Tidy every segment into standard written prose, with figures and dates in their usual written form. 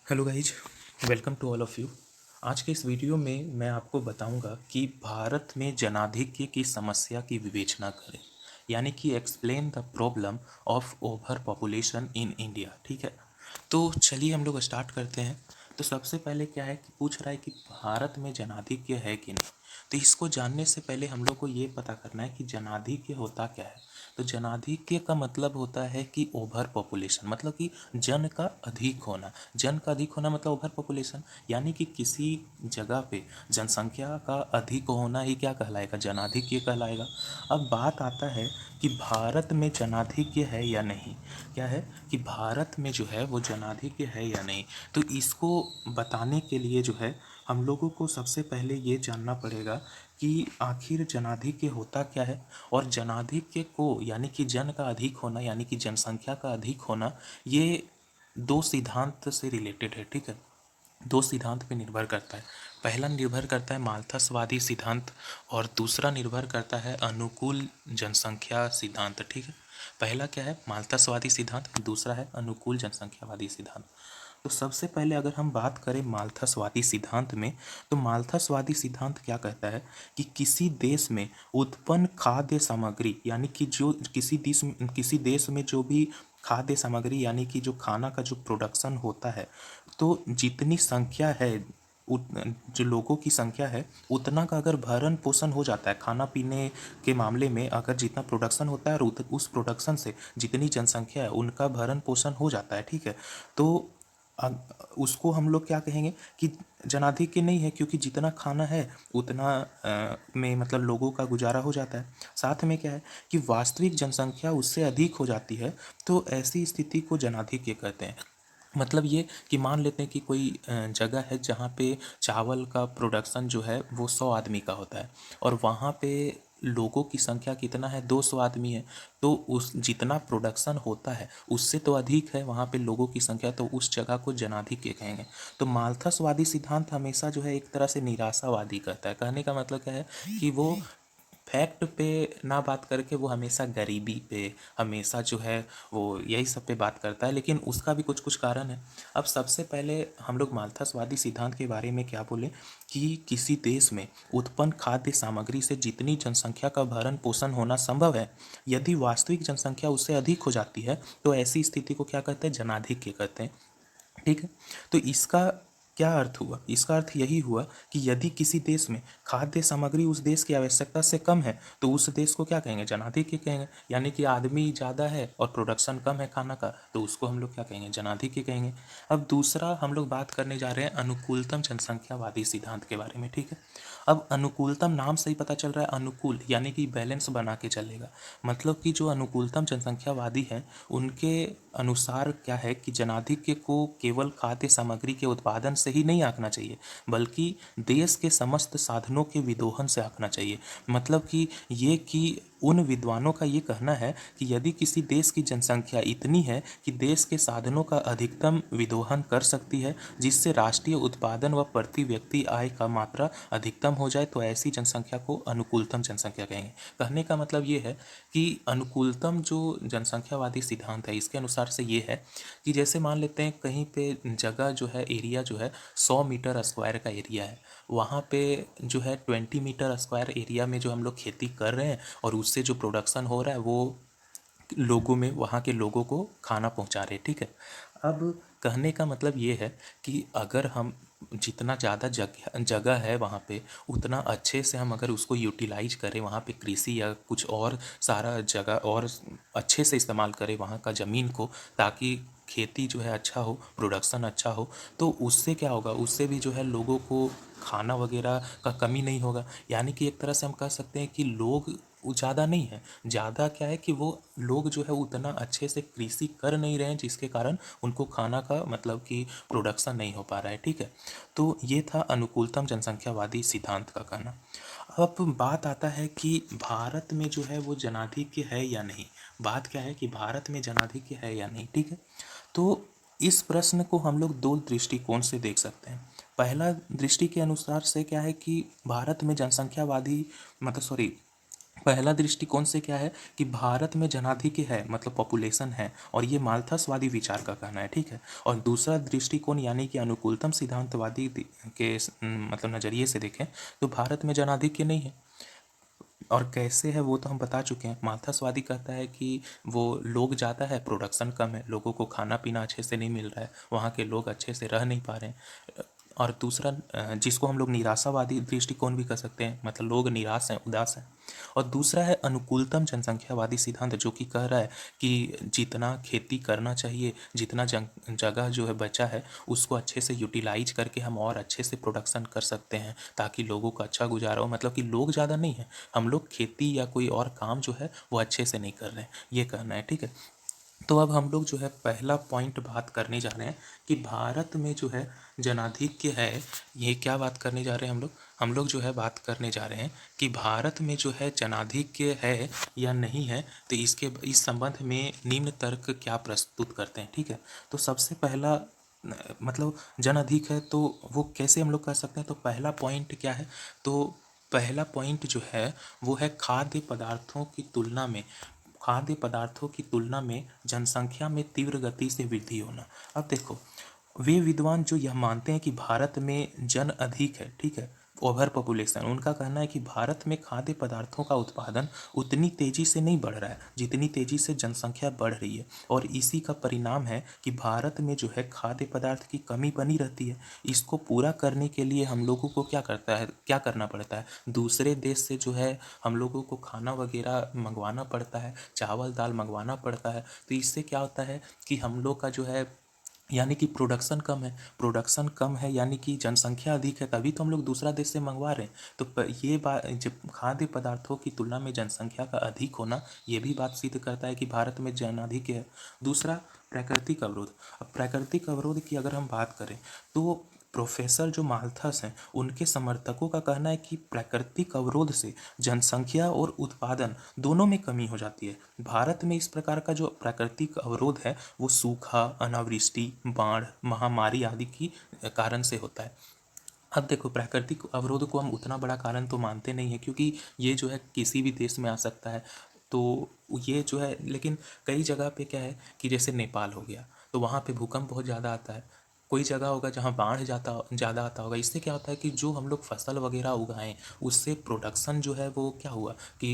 Hello guys, welcome to all of you. आज के इस वीडियो में मैं आपको बताऊंगा कि भारत में जनाधिक्य की समस्या की विवेचना करें, यानी कि explain the problem of over population in India. ठीक है, तो चलिए हम लोग स्टार्ट करते हैं। तो सबसे पहले क्या है कि पूछ रहा है कि भारत में जनाधिक्य है कि नहीं। तो इसको जानने से पहले हम लोग को ये पता करना है कि जनाधिक्य होता क्या है। तो जनाधिक्य का मतलब होता है कि ओवर पॉपुलेशन, मतलब कि जन का अधिक होना। जन का अधिक होना मतलब ओवर पॉपुलेशन, यानी कि किसी जगह पे जनसंख्या का अधिक होना ही क्या कहलाएगा, जनाधिक्य कहलाएगा। अब बात आता है कि भारत में जनाधिक्य है या नहीं। क्या है कि भारत में जो है वो जनाधिक्य है या नहीं। तो इसको बताने के लिए जो है हम लोगों को सबसे पहले ये जानना पड़ेगा कि आखिर जनाधिक्य होता क्या है। और जनाधिक्य को यानी कि जन का अधिक होना यानी कि जनसंख्या का अधिक होना, ये दो सिद्धांत से रिलेटेड है। ठीक है, दो सिद्धांत पे निर्भर करता है। पहला निर्भर करता है माल्थसवादी सिद्धांत और दूसरा निर्भर करता है अनुकूल जनसंख्या सिद्धांत। ठीक है, पहला क्या है, माल्थसवादी सिद्धांत, दूसरा है अनुकूल जनसंख्यावादी सिद्धांत। तो सबसे पहले अगर हम बात करें माल्थसवादी सिद्धांत में, तो माल्थसवादी सिद्धांत क्या कहता है कि किसी देश में उत्पन्न खाद्य सामग्री, यानी कि जो किसी देश में जो भी खाद्य सामग्री यानी कि जो खाना का जो प्रोडक्शन होता है, तो जितनी संख्या है, जो लोगों की संख्या है उतना का अगर भरण पोषण हो जाता है, खाना पीने के मामले में अगर जितना प्रोडक्शन होता है और उस प्रोडक्शन से जितनी जनसंख्या है उनका भरण पोषण हो जाता है। ठीक है, तो उसको हम लोग क्या कहेंगे कि जनाधिक्य नहीं है, क्योंकि जितना खाना है उतना में मतलब लोगों का गुजारा हो जाता है। साथ में क्या है कि वास्तविक जनसंख्या उससे अधिक हो जाती है, तो ऐसी स्थिति को जनाधिक्य कहते हैं। मतलब ये कि मान लेते हैं कि कोई जगह है जहाँ पे चावल का प्रोडक्शन जो है वो 100 आदमी का होता है, और वहाँ पे लोगों की संख्या कितना है, 200 आदमी है। तो उस जितना प्रोडक्शन होता है उससे तो अधिक है वहाँ पे लोगों की संख्या, तो उस जगह को जनाधिक्य कहेंगे। तो माल्थसवादी सिद्धांत हमेशा जो है एक तरह से निराशावादी कहता है। कहने का मतलब क्या है कि वो फैक्ट पे ना बात करके वो हमेशा गरीबी पे, हमेशा जो है वो यही सब पे बात करता है, लेकिन उसका भी कुछ कुछ कारण है। अब सबसे पहले हम लोग माल्थसवादी सिद्धांत के बारे में क्या बोले कि किसी देश में उत्पन्न खाद्य सामग्री से जितनी जनसंख्या का भरण पोषण होना संभव है, यदि वास्तविक जनसंख्या उससे अधिक हो जाती है, तो ऐसी स्थिति को क्या कहते हैं, जनाधिक्य कहते हैं। ठीक है, तो इसका क्या अर्थ हुआ, इसका अर्थ यही हुआ कि यदि किसी देश में खाद्य सामग्री उस देश की आवश्यकता से कम है, तो उस देश को क्या कहेंगे, जनाधिक्य कहेंगे। यानी कि आदमी ज़्यादा है और प्रोडक्शन कम है खाना का, तो उसको हम लोग क्या कहेंगे, जनाधिक्य कहेंगे। अब दूसरा हम लोग बात करने जा रहे हैं अनुकूलतम जनसंख्यावादी सिद्धांत के बारे में। ठीक है, अब अनुकूलतम नाम से ही पता चल रहा है, अनुकूल यानी कि बैलेंस बना के चलेगा। मतलब कि जो अनुकूलतम जनसंख्यावादी हैं उनके अनुसार क्या है कि जनाधिक्य को केवल खाद्य सामग्री के उत्पादन से ही नहीं आंकना चाहिए, बल्कि देश के समस्त साधनों के विदोहन से आंकना चाहिए। मतलब कि ये कि उन विद्वानों का ये कहना है कि यदि किसी देश की जनसंख्या इतनी है कि देश के साधनों का अधिकतम विदोहन कर सकती है, जिससे राष्ट्रीय उत्पादन व प्रति व्यक्ति आय का मात्रा अधिकतम हो जाए, तो ऐसी जनसंख्या को अनुकूलतम जनसंख्या कहेंगे। कहने का मतलब ये है कि अनुकूलतम जो जनसंख्यावादी सिद्धांत है इसके अनुसार से ये है कि जैसे मान लेते हैं कहीं पे जगह जो है, एरिया जो है 100 मीटर स्क्वायर का एरिया है, वहाँ पे जो है 20 मीटर स्क्वायर एरिया में जो हम लोग खेती कर रहे हैं और उससे जो प्रोडक्शन हो रहा है वो लोगों में, वहाँ के लोगों को खाना पहुँचा रहे हैं। ठीक है, अब कहने का मतलब ये है कि अगर हम जितना ज़्यादा जगह जगह है वहाँ पे उतना अच्छे से हम अगर उसको यूटिलाइज करें, वहाँ पे कृषि या कुछ और सारा जगह और अच्छे से इस्तेमाल करें वहाँ का ज़मीन को, ताकि खेती जो है अच्छा हो, प्रोडक्शन अच्छा हो, तो उससे क्या होगा, उससे भी जो है लोगों को खाना वगैरह का कमी नहीं होगा। यानी कि एक तरह से हम कह सकते हैं कि लोग वो ज़्यादा नहीं है, ज़्यादा क्या है कि वो लोग जो है उतना अच्छे से कृषि कर नहीं रहे हैं, जिसके कारण उनको खाना का मतलब कि प्रोडक्शन नहीं हो पा रहा है। ठीक है, तो ये था अनुकूलतम जनसंख्यावादी सिद्धांत का कहना। अब बात आता है कि भारत में जो है वो जनाधिक्य है या नहीं। बात क्या है कि भारत में जनाधिक्य है या नहीं। ठीक है, तो इस प्रश्न को हम लोग दो दृष्टिकोण से देख सकते हैं। पहला दृष्टि के अनुसार से क्या है कि भारत में जनसंख्यावादी मतलब सॉरी पहला दृष्टिकोण से क्या है कि भारत में जनाधिक्य है, मतलब पॉपुलेशन है, और ये माल्थसवादी विचार का कहना है, ठीक है। और दूसरा दृष्टिकोण यानी कि अनुकूलतम सिद्धांतवादी मतलब नज़रिए से देखें तो भारत में जनाधिक्य नहीं है। और कैसे है वो तो हम बता चुके हैं। माल्थसवादी कहता है कि वो लोग ज़्यादा है, प्रोडक्शन कम है, लोगों को खाना पीना अच्छे से नहीं मिल रहा है, वहाँ के लोग अच्छे से रह नहीं पा रहे हैं। और दूसरा जिसको हम लोग निराशावादी दृष्टिकोण भी कह सकते हैं, मतलब लोग निराश हैं, उदास हैं। और दूसरा है अनुकूलतम जनसंख्यावादी सिद्धांत, जो कि कह रहा है कि जितना खेती करना चाहिए, जितना जगह जो है बचा है, उसको अच्छे से यूटिलाइज करके हम और अच्छे से प्रोडक्शन कर सकते हैं ताकि लोगों का अच्छा गुजारा हो। मतलब कि लोग ज़्यादा नहीं है, हम लोग खेती या कोई और काम जो है वो अच्छे से नहीं कर रहे हैं, ये कहना है, ठीक है। तो अब हम लोग जो है पहला पॉइंट बात करने जा रहे हैं कि भारत में जो है जनाधिक्य है, ये क्या बात करने जा रहे हैं हम लोग जो है बात करने जा रहे हैं कि भारत में जो है जनाधिक्य है या नहीं है। तो इस संबंध में निम्न तर्क क्या प्रस्तुत करते हैं, ठीक है। तो सबसे पहला मतलब जन अधिक है तो वो कैसे हम लोग कर सकते हैं। तो पहला पॉइंट क्या है, तो पहला पॉइंट जो है वो है खाद्य पदार्थों की तुलना में जनसंख्या में तीव्र गति से वृद्धि होना। अब देखो, वे विद्वान जो यह मानते हैं कि भारत में जन अधिक है, ठीक है, ओवर पॉपुलेशन, उनका कहना है कि भारत में खाद्य पदार्थों का उत्पादन उतनी तेजी से नहीं बढ़ रहा है जितनी तेजी से जनसंख्या बढ़ रही है। और इसी का परिणाम है कि भारत में जो है खाद्य पदार्थ की कमी बनी रहती है। इसको पूरा करने के लिए हम लोगों को क्या करना पड़ता है, दूसरे देश से जो है हम लोगों को खाना वगैरह मंगवाना पड़ता है, चावल दाल मंगवाना पड़ता है। तो इससे क्या होता है कि हम लोग का जो है यानी कि प्रोडक्शन कम है यानी कि जनसंख्या अधिक है, तभी तो हम लोग दूसरा देश से मंगवा रहे हैं। तो ये बात, जब खाद्य पदार्थों की तुलना में जनसंख्या का अधिक होना, ये भी बात सिद्ध करता है कि भारत में जनाधिक्य है। दूसरा, प्राकृतिक अवरोध। अब प्राकृतिक अवरोध की अगर हम बात करें तो प्रोफेसर जो माल्थस हैं उनके समर्थकों का कहना है कि प्राकृतिक अवरोध से जनसंख्या और उत्पादन दोनों में कमी हो जाती है। भारत में इस प्रकार का जो प्राकृतिक अवरोध है वो सूखा, अनावृष्टि, बाढ़, महामारी आदि की कारण से होता है। अब देखो, प्राकृतिक अवरोध को हम उतना बड़ा कारण तो मानते नहीं है क्योंकि ये जो है किसी भी देश में आ सकता है। तो ये जो है, लेकिन कई जगह पे क्या है कि जैसे नेपाल हो गया तो वहाँ पे भूकंप बहुत ज़्यादा आता है। कोई जगह होगा जहाँ बाढ़ ज़्यादा आता होगा। इससे क्या होता है कि जो हम लोग फसल वगैरह उगाएं उससे प्रोडक्शन जो है वो क्या हुआ कि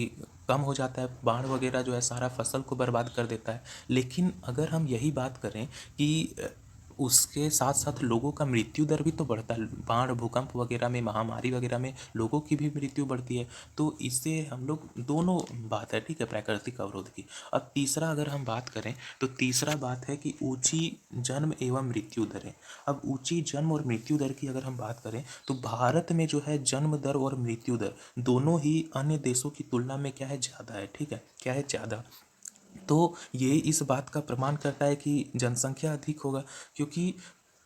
कम हो जाता है। बाढ़ वगैरह जो है सारा फसल को बर्बाद कर देता है। लेकिन अगर हम यही बात करें कि उसके साथ साथ लोगों का मृत्यु दर भी तो बढ़ता है, बाढ़, भूकंप वगैरह में, महामारी वगैरह में लोगों की भी मृत्यु बढ़ती है। तो इससे हम लोग दोनों बात है, ठीक है, प्राकृतिक अवरोध की। अब तीसरा अगर हम बात करें तो तीसरा बात है कि ऊंची जन्म एवं मृत्यु दरें। अब ऊंची जन्म और मृत्यु दर की अगर हम बात करें तो भारत में जो है जन्म दर और मृत्यु दर दोनों ही अन्य देशों की तुलना में क्या है, ज़्यादा है, ठीक है, क्या है, ज़्यादा। तो ये इस बात का प्रमाण करता है कि जनसंख्या अधिक होगा। क्योंकि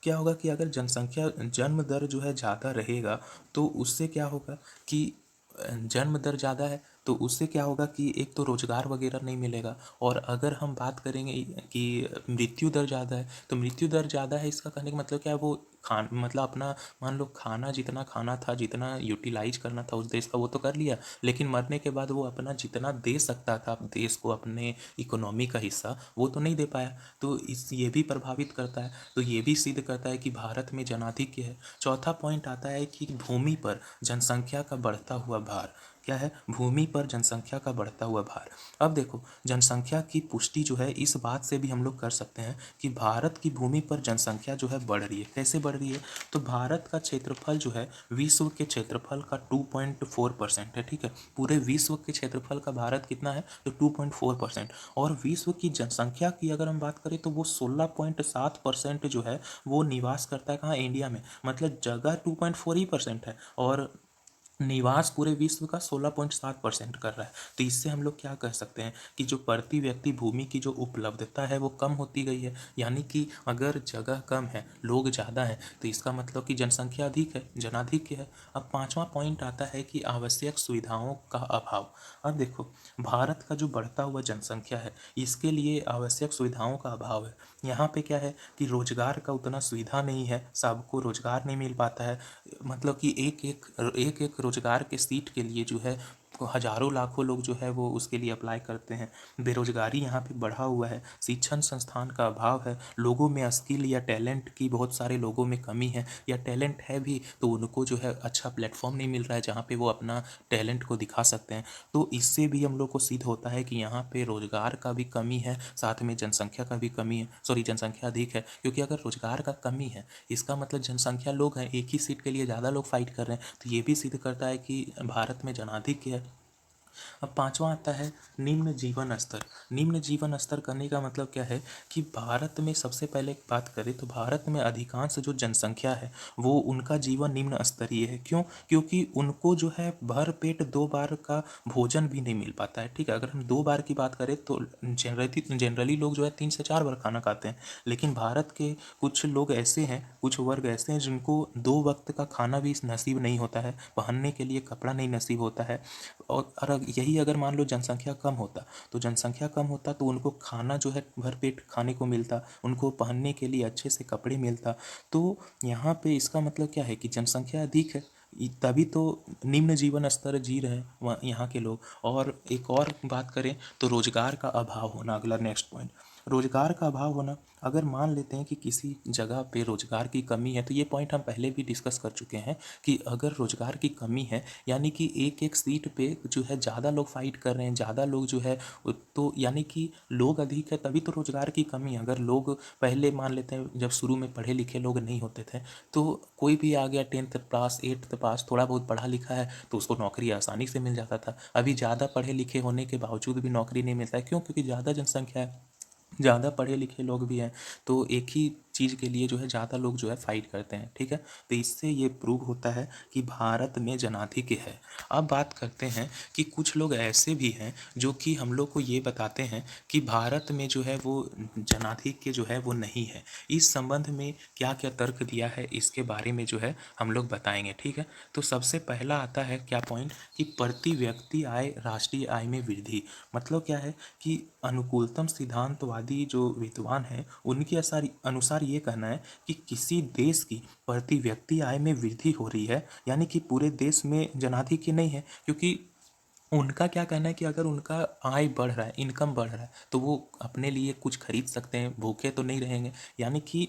क्या होगा कि अगर जनसंख्या जन्म दर जो है ज़्यादा रहेगा तो उससे क्या होगा कि जन्म दर ज़्यादा है तो उससे क्या होगा कि एक तो रोज़गार वगैरह नहीं मिलेगा। और अगर हम बात करेंगे कि मृत्यु दर ज़्यादा है तो मृत्यु दर ज़्यादा है, इसका कहने का मतलब क्या है, वो खान मतलब अपना, मान लो खाना जितना खाना था, जितना यूटिलाइज करना था उस देश का वो तो कर लिया, लेकिन मरने के बाद वो अपना जितना दे सकता था देश को, अपने इकोनॉमी का हिस्सा, वो तो नहीं दे पाया। तो इस ये भी प्रभावित करता है। तो ये भी सिद्ध करता है कि भारत में जनाधिक्य है। चौथा पॉइंट आता है कि भूमि पर जनसंख्या का बढ़ता हुआ भार। क्या है, भूमि पर जनसंख्या का बढ़ता हुआ भार। अब देखो, जनसंख्या की पुष्टि जो है इस बात से भी हम लोग कर सकते हैं कि भारत की भूमि पर जनसंख्या जो है बढ़ रही है। कैसे बढ़ रही है, तो भारत का क्षेत्रफल जो है विश्व के क्षेत्रफल का 2.4% है, ठीक है। पूरे विश्व के क्षेत्रफल का भारत कितना है, तो 2.4%। और विश्व की जनसंख्या की अगर हम बात करें तो वो 16.7% जो है वो निवास करता है कहाँ, इंडिया में। मतलब जगह 2.4% है और निवास पूरे विश्व का 16.7% कर रहा है। तो इससे हम लोग क्या कह सकते हैं कि जो प्रति व्यक्ति भूमि की जो उपलब्धता है वो कम होती गई है। यानी कि अगर जगह कम है, लोग ज़्यादा हैं, तो इसका मतलब कि जनसंख्या अधिक है, जनाधिक्य है। अब पांचवा पॉइंट आता है कि आवश्यक सुविधाओं का अभाव। अब देखो, भारत का जो बढ़ता हुआ जनसंख्या है इसके लिए आवश्यक सुविधाओं का अभाव है। यहाँ पे क्या है कि रोजगार का उतना सुविधा नहीं है, सबको रोजगार नहीं मिल पाता है। मतलब कि एक एक रोजगार के सीट के लिए जो है हज़ारों लाखों लोग जो है वो उसके लिए अप्लाई करते हैं। बेरोज़गारी यहाँ पे बढ़ा हुआ है, शिक्षण संस्थान का अभाव है, लोगों में स्किल या टैलेंट की बहुत सारे लोगों में कमी है, या टैलेंट है भी तो उनको जो है अच्छा प्लेटफॉर्म नहीं मिल रहा है जहाँ पे वो अपना टैलेंट को दिखा सकते हैं। तो इससे भी हम लोग को सिद्ध होता है कि यहाँ पे रोज़गार का भी कमी है, साथ में जनसंख्या का भी कमी है, सॉरी जनसंख्या अधिक है। क्योंकि अगर रोज़गार का कमी है इसका मतलब जनसंख्या लोग हैं, एक ही सीट के लिए ज़्यादा लोग फाइट कर रहे हैं, तो ये भी सिद्ध करता है कि भारत में जनाधिक्य है। अब पाँचवा आता है निम्न जीवन स्तर। निम्न जीवन स्तर करने का मतलब क्या है कि भारत में सबसे पहले बात करें तो भारत में अधिकांश जो जनसंख्या है वो उनका जीवन निम्न स्तरीय है। क्यों? क्योंकि उनको जो है भर पेट 2 बार का भोजन भी नहीं मिल पाता है। ठीक है, अगर हम 2 बार की बात करें तो जनरली लोग जो है 3 से 4 बार खाना खाते हैं, लेकिन भारत के कुछ लोग ऐसे हैं, कुछ वर्ग ऐसे हैं जिनको 2 वक्त का खाना भी नसीब नहीं होता है, पहनने के लिए कपड़ा नहीं नसीब होता है। और यही अगर मान लो जनसंख्या कम होता, तो जनसंख्या कम होता तो उनको खाना जो है भरपेट खाने को मिलता, उनको पहनने के लिए अच्छे से कपड़े मिलता। तो यहाँ पे इसका मतलब क्या है कि जनसंख्या अधिक है, तभी तो निम्न जीवन स्तर जी रहे हैं यहाँ के लोग। और एक और बात करें तो रोजगार का अभाव होना, अगला नेक्स्ट पॉइंट, रोजगार का अभाव होना। अगर मान लेते हैं कि किसी जगह पे रोजगार की कमी है, तो ये पॉइंट हम पहले भी डिस्कस कर चुके हैं कि अगर रोजगार की कमी है यानी कि एक एक सीट पे जो है ज़्यादा लोग फाइट कर रहे हैं, ज़्यादा लोग जो है, तो यानी कि लोग अधिक है तभी तो रोजगार की कमी है। अगर लोग पहले मान लेते हैं जब शुरू में पढ़े लिखे लोग नहीं होते थे तो कोई भी आ गया 10th पास 8th पास थोड़ा बहुत पढ़ा लिखा है तो उसको नौकरी आसानी से मिल जाता था। अभी ज़्यादा पढ़े लिखे होने के बावजूद भी नौकरी नहीं मिलता है। क्यों? क्योंकि ज़्यादा जनसंख्या है, ज़्यादा पढ़े लिखे लोग भी हैं, तो एक ही चीज़ के लिए जो है ज़्यादा लोग जो है फाइट करते हैं। ठीक है, तो इससे ये प्रूव होता है कि भारत में जनाधिक्य है। अब बात करते हैं कि कुछ लोग ऐसे भी हैं जो कि हम लोग को ये बताते हैं कि भारत में जो है वो जनाधिक्य जो है वो नहीं है। इस संबंध में क्या क्या तर्क दिया है इसके बारे में जो है हम लोग बताएंगे। ठीक है, तो सबसे पहला आता है क्या पॉइंट कि प्रति व्यक्ति आय राष्ट्रीय आय में वृद्धि। मतलब क्या है कि अनुकूलतम सिद्धांतवादी जो विद्वान हैं उनके अनुसार ये कहना है कि किसी देश की प्रति व्यक्ति आय में वृद्धि हो रही है, यानी कि पूरे देश में जनाधिक्य नहीं है। क्योंकि उनका क्या कहना है कि अगर उनका आय बढ़ रहा है, इनकम बढ़ रहा है, तो वो अपने लिए कुछ खरीद सकते हैं, भूखे तो नहीं रहेंगे। यानी कि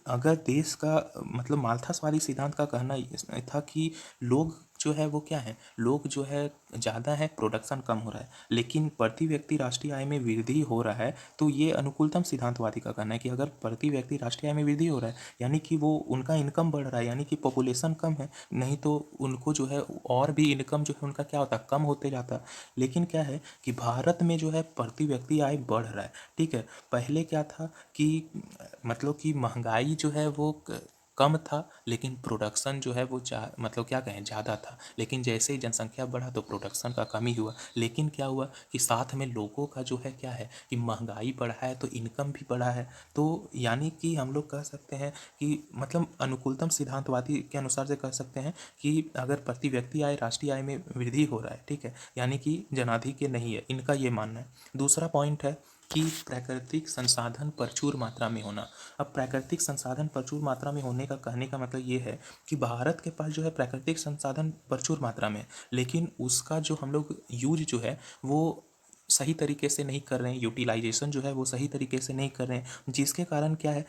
अगर देश का मतलब माल्थसवादी सिद्धांत का कहना ये था कि लोग जो है वो क्या है, लोग जो है ज़्यादा है, प्रोडक्शन कम हो रहा है, लेकिन प्रति व्यक्ति राष्ट्रीय आय में वृद्धि हो रहा है। तो ये अनुकूलतम सिद्धांतवादी का कहना है कि अगर प्रति व्यक्ति राष्ट्रीय आय में वृद्धि हो रहा है यानी कि वो उनका इनकम बढ़ रहा है, यानी कि पॉपुलेशन कम है, नहीं तो उनको जो है और भी इनकम जो है उनका क्या होता, कम होते जाता। लेकिन क्या है कि भारत में जो है प्रति व्यक्ति आय बढ़ रहा है। ठीक है, पहले क्या था कि मतलब कि महंगाई जो है वो कम था, लेकिन प्रोडक्शन जो है वो मतलब क्या कहें ज़्यादा था। लेकिन जैसे ही जनसंख्या बढ़ा तो प्रोडक्शन का कमी हुआ। लेकिन क्या हुआ कि साथ में लोगों का जो है क्या है कि महंगाई बढ़ा है तो इनकम भी बढ़ा है। तो यानी कि हम लोग कह सकते हैं कि मतलब अनुकूलतम सिद्धांतवादी के अनुसार से कह सकते हैं कि अगर प्रति व्यक्ति आय राष्ट्रीय आय में वृद्धि हो रहा है, ठीक है, यानी कि जनाधिक्य नहीं है, इनका ये मानना है। दूसरा पॉइंट है कि प्राकृतिक संसाधन प्रचुर मात्रा में होना। अब प्राकृतिक संसाधन प्रचुर मात्रा में होने का कहने का मतलब ये है कि भारत के पास जो है प्राकृतिक संसाधन प्रचुर मात्रा में है, लेकिन उसका जो हम लोग यूज जो है वो सही तरीके से नहीं कर रहे हैं, यूटिलाइजेशन जो है वो सही तरीके से नहीं कर रहे हैं, जिसके कारण क्या है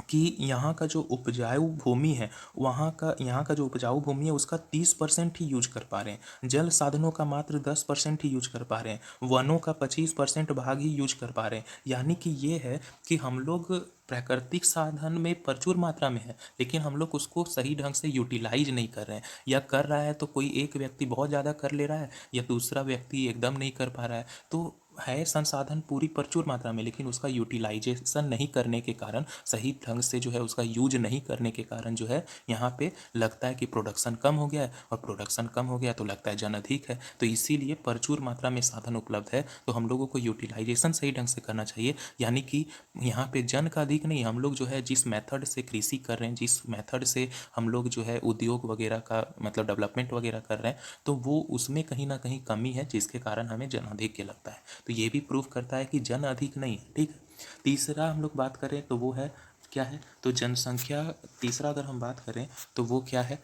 कि यहाँ का जो उपजाऊ भूमि है, यहाँ का जो उपजाऊ भूमि है उसका 30% ही यूज कर पा रहे हैं, जल साधनों का मात्र 10% ही यूज कर पा रहे हैं, वनों का 25% भाग ही यूज कर पा रहे हैं। यानी कि ये है कि हम लोग प्राकृतिक साधन में प्रचुर मात्रा में है, लेकिन हम लोग उसको सही ढंग से यूटिलाइज नहीं कर रहे हैं, या कर रहा है तो कोई एक व्यक्ति बहुत ज़्यादा कर ले रहा है या दूसरा व्यक्ति एकदम नहीं कर पा रहा है। तो है संसाधन पूरी प्रचुर मात्रा में, लेकिन उसका यूटिलाइजेशन नहीं करने के कारण, सही ढंग से जो है उसका यूज नहीं करने के कारण जो है यहाँ पे लगता है कि प्रोडक्शन कम हो गया है, और प्रोडक्शन कम हो गया तो लगता है जन अधिक है। तो इसीलिए प्रचुर मात्रा में साधन उपलब्ध है, तो हम लोगों को यूटिलाइजेशन सही ढंग से करना चाहिए। यानी कि यहाँ पे जन का अधिक नहीं, हम लोग जो है जिस मेथड से कृषि कर रहे हैं, जिस मेथड से हम लोग जो है उद्योग वगैरह का मतलब डेवलपमेंट वगैरह कर रहे हैं, तो वो उसमें कहीं ना कहीं कमी है, जिसके कारण हमें जन अधिक लगता है। तो ये भी प्रूव करता है कि जन अधिक नहीं है। ठीक है, तीसरा हम लोग बात करें तो वो है क्या है, तो जनसंख्या, तीसरा अगर हम बात करें तो वो क्या है,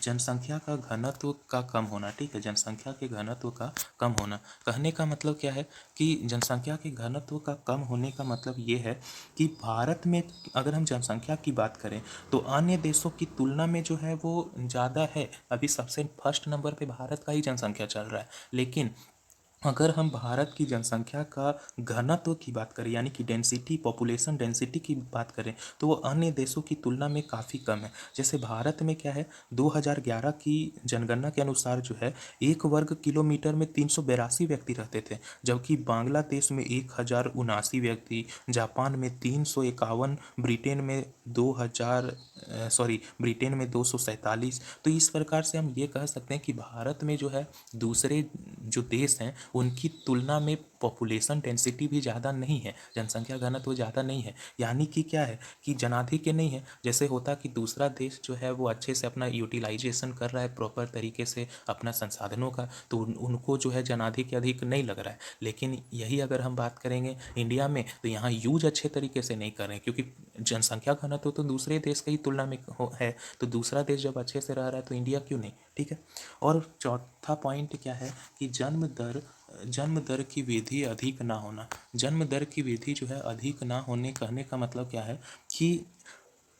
जनसंख्या का घनत्व का कम होना। ठीक है, जनसंख्या के घनत्व का कम होना। कहने का मतलब क्या है कि जनसंख्या के घनत्व का कम होने का मतलब ये है कि भारत में अगर हम जनसंख्या की बात करें तो अन्य देशों की तुलना में जो है वो ज़्यादा है। अभी सबसे फर्स्ट नंबर पे भारत का ही जनसंख्या चल रहा है। लेकिन अगर हम भारत की जनसंख्या का घनत्व की बात करें, यानी कि डेंसिटी, पॉपुलेशन डेंसिटी की बात करें, तो वो अन्य देशों की तुलना में काफ़ी कम है। जैसे भारत में क्या है, 2011 की जनगणना के अनुसार जो है 1 वर्ग किलोमीटर में 382 व्यक्ति रहते थे, जबकि बांग्लादेश में 1079 व्यक्ति, जापान में 351, ब्रिटेन में 247। तो इस प्रकार से हम ये कह सकते हैं कि भारत में जो है दूसरे जो देश हैं उनकी तुलना में पॉपुलेशन डेंसिटी भी ज़्यादा नहीं है, जनसंख्या घनत्व ज़्यादा नहीं है। यानी कि क्या है कि जनाधिक्य नहीं है। जैसे होता कि दूसरा देश जो है वो अच्छे से अपना यूटिलाइजेशन कर रहा है प्रॉपर तरीके से अपना संसाधनों का, तो उनको जो है जनाधिक्य अधिक नहीं लग रहा है। लेकिन यही अगर हम बात करेंगे इंडिया में, तो यहाँ यूज अच्छे तरीके से नहीं कर रहे हैं, क्योंकि जनसंख्या घनत्व तो दूसरे देश की तुलना में है, तो दूसरा देश जब अच्छे से रह रहा है तो इंडिया क्यों नहीं। ठीक है, और चौथा पॉइंट क्या है कि जन्म दर की वृद्धि अधिक ना होना। जन्म दर की वृद्धि जो है अधिक ना होने, कहने का मतलब क्या है कि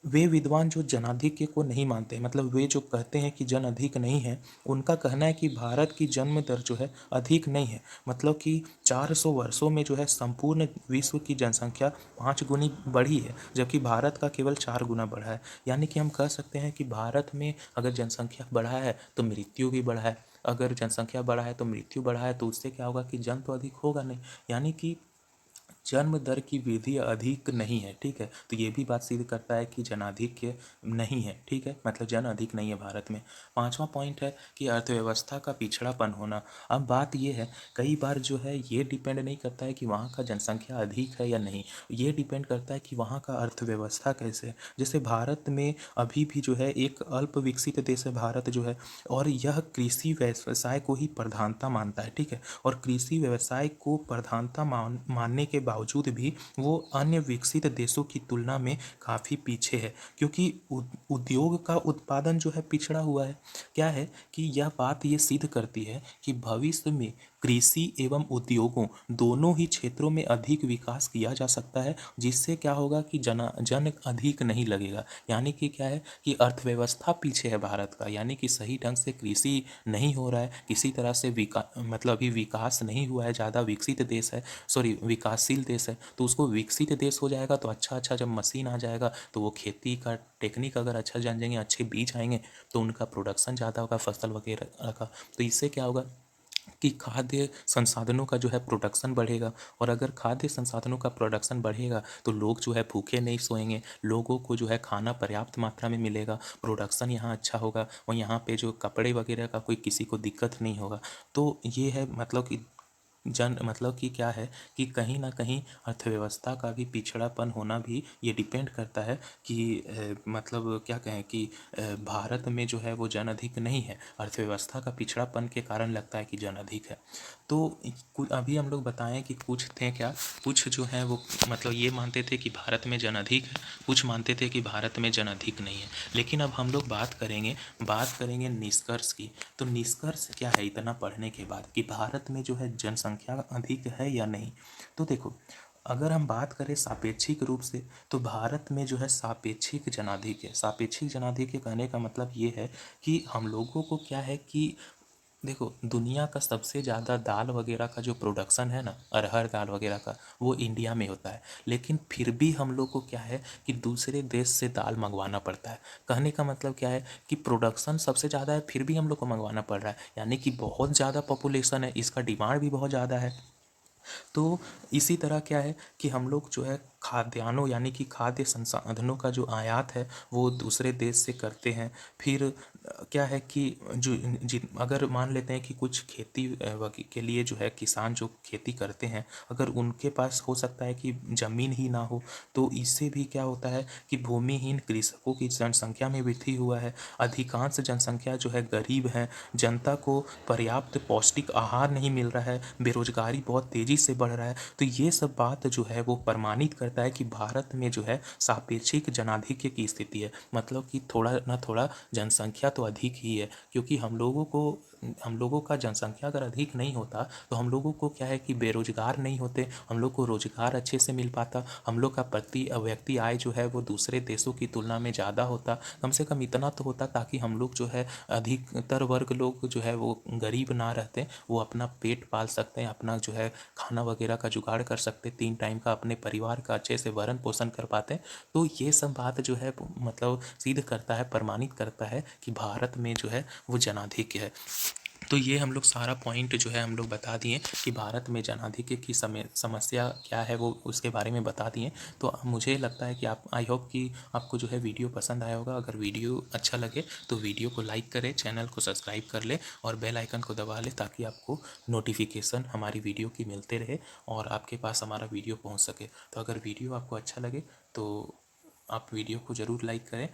वे विद्वान जो जनाधिक्य को नहीं मानते, मतलब वे जो कहते हैं कि जन अधिक नहीं है, उनका कहना है कि भारत की जन्म दर जो है अधिक नहीं है। मतलब कि 400 वर्षों में जो है संपूर्ण विश्व की जनसंख्या 5 गुनी बढ़ी है, जबकि भारत का केवल 4 गुना बढ़ा है। यानी कि हम कह सकते हैं कि भारत में अगर जनसंख्या बढ़ा है तो मृत्यु भी बढ़ा है, अगर जनसंख्या बढ़ा है तो मृत्यु बढ़ा है, तो उससे क्या होगा कि जन्म तो अधिक होगा नहीं। यानी कि जन्म दर की वृद्धि अधिक नहीं है। ठीक है, तो ये भी बात सिद्ध करता है कि जनाधिक्य नहीं है। ठीक है, मतलब जन अधिक नहीं है भारत में। पांचवा पॉइंट है कि अर्थव्यवस्था का पिछड़ापन होना। अब बात ये है, कई बार जो है ये डिपेंड नहीं करता है कि वहाँ का जनसंख्या अधिक है या नहीं, ये डिपेंड करता है कि वहाँ का अर्थव्यवस्था कैसे है। जैसे भारत में अभी भी जो है एक अल्प विकसित देश है भारत जो है, और यह कृषि व्यवसाय को ही प्रधानता मानता है। ठीक है, और कृषि व्यवसाय को प्रधानता मानने के बावजूद भी वो अन्य विकसित देशों की तुलना में काफ़ी पीछे है, क्योंकि उद्योग का उत्पादन जो है पिछड़ा हुआ है। क्या है कि यह बात ये सिद्ध करती है कि भविष्य में कृषि एवं उद्योगों दोनों ही क्षेत्रों में अधिक विकास किया जा सकता है, जिससे क्या होगा कि जन अधिक नहीं लगेगा। यानी कि क्या है कि अर्थव्यवस्था पीछे है भारत का, यानी कि सही ढंग से कृषि नहीं हो रहा है, किसी तरह से मतलब अभी विकास नहीं हुआ है। ज़्यादा विकसित देश है, विकासशील देश है, तो उसको विकसित देश हो जाएगा तो अच्छा अच्छा जब मशीन आ जाएगा तो वो खेती का टेक्निक अगर अच्छा जान जाएंगे, अच्छे बीज आएंगे, तो उनका प्रोडक्शन ज़्यादा होगा फसल वगैरह का। तो इससे क्या होगा कि खाद्य संसाधनों का जो है प्रोडक्शन बढ़ेगा, और अगर खाद्य संसाधनों का प्रोडक्शन बढ़ेगा तो लोग जो है भूखे नहीं सोएंगे, लोगों को जो है खाना पर्याप्त मात्रा में मिलेगा, प्रोडक्शन यहाँ अच्छा होगा, और यहाँ पे जो कपड़े वगैरह का कोई किसी को दिक्कत नहीं होगा। तो ये है मतलब कि मतलब कि क्या है कि कहीं ना कहीं अर्थव्यवस्था का भी पिछड़ापन होना भी ये डिपेंड करता है कि मतलब क्या कहें कि भारत में जो है वो जन अधिक नहीं है, अर्थव्यवस्था का पिछड़ापन के कारण लगता है कि जन अधिक है। तो अभी हम लोग बताएं कि कुछ थे क्या, कुछ जो है वो मतलब ये मानते थे कि भारत में जन अधिक है, कुछ मानते थे कि भारत में जन अधिक नहीं है। लेकिन अब हम लोग बात करेंगे निष्कर्ष की। तो निष्कर्ष क्या है इतना पढ़ने के बाद कि भारत में जो है जनसंख्या अधिक है या नहीं। तो देखो, अगर हम बात करें सापेक्षिक रूप से, तो भारत में जो है सापेक्षिक जनाधिक्य, सापेक्षिक जनाधिक्य कहने का मतलब ये है कि हम लोगों को क्या है कि देखो, दुनिया का सबसे ज़्यादा दाल वगैरह का जो प्रोडक्शन है ना, अरहर दाल वगैरह का, वो इंडिया में होता है। लेकिन फिर भी हम लोग को क्या है कि दूसरे देश से दाल मंगवाना पड़ता है। कहने का मतलब क्या है कि प्रोडक्शन सबसे ज़्यादा है, फिर भी हम लोग को मंगवाना पड़ रहा है, यानी कि बहुत ज़्यादा पॉपुलेशन है, इसका डिमांड भी बहुत ज़्यादा है। तो इसी तरह क्या है कि हम लोग जो है खाद्यान्नों यानी कि खाद्य संसाधनों का जो आयात है वो दूसरे देश से करते हैं। फिर क्या है कि अगर मान लेते हैं कि कुछ खेती के लिए जो है किसान जो खेती करते हैं, अगर उनके पास हो सकता है कि ज़मीन ही ना हो, तो इससे भी क्या होता है कि भूमिहीन कृषकों की जनसंख्या में वृद्धि हुआ है। अधिकांश जनसंख्या जो है गरीब है, जनता को पर्याप्त पौष्टिक आहार नहीं मिल रहा है, बेरोजगारी बहुत तेज़ी से बढ़ रहा है। तो ये सब बात जो है वो प्रमाणित करती कहता है कि भारत में जो है सापेक्षिक जनाधिक्य की स्थिति है, मतलब कि थोड़ा ना थोड़ा जनसंख्या तो अधिक ही है, क्योंकि हम लोगों का जनसंख्या अगर अधिक नहीं होता तो हम लोगों को क्या है कि बेरोजगार नहीं होते, हम लोग को रोजगार अच्छे से मिल पाता, हम लोग का प्रति व्यक्ति आय जो है वो दूसरे देशों की तुलना में ज़्यादा होता, कम से कम इतना तो होता ताकि हम लोग जो है अधिकतर वर्ग लोग जो है वो गरीब ना रहते, वो अपना पेट पाल सकते हैं, अपना जो है खाना वगैरह का जुगाड़ कर सकते, 3 टाइम का अपने परिवार का अच्छे से भरण पोषण कर पाते हैं। तो ये सब बात जो है मतलब सिद्ध करता है, प्रमाणित करता है कि भारत में जो है वो जनाधिक्य है। तो ये हम लोग सारा पॉइंट जो है हम लोग बता दिए कि भारत में जनाधिक्य की समस्या क्या है, वो उसके बारे में बता दिए। तो मुझे लगता है कि आप, आई होप कि आपको जो है वीडियो पसंद आया होगा। अगर वीडियो अच्छा लगे तो वीडियो को लाइक करें, चैनल को सब्सक्राइब कर ले और बेल आइकन को दबा ले, ताकि आपको नोटिफिकेशन हमारी वीडियो की मिलते रहे और आपके पास हमारा वीडियो पहुँच सके। तो अगर वीडियो आपको अच्छा लगे तो आप वीडियो को ज़रूर लाइक करें।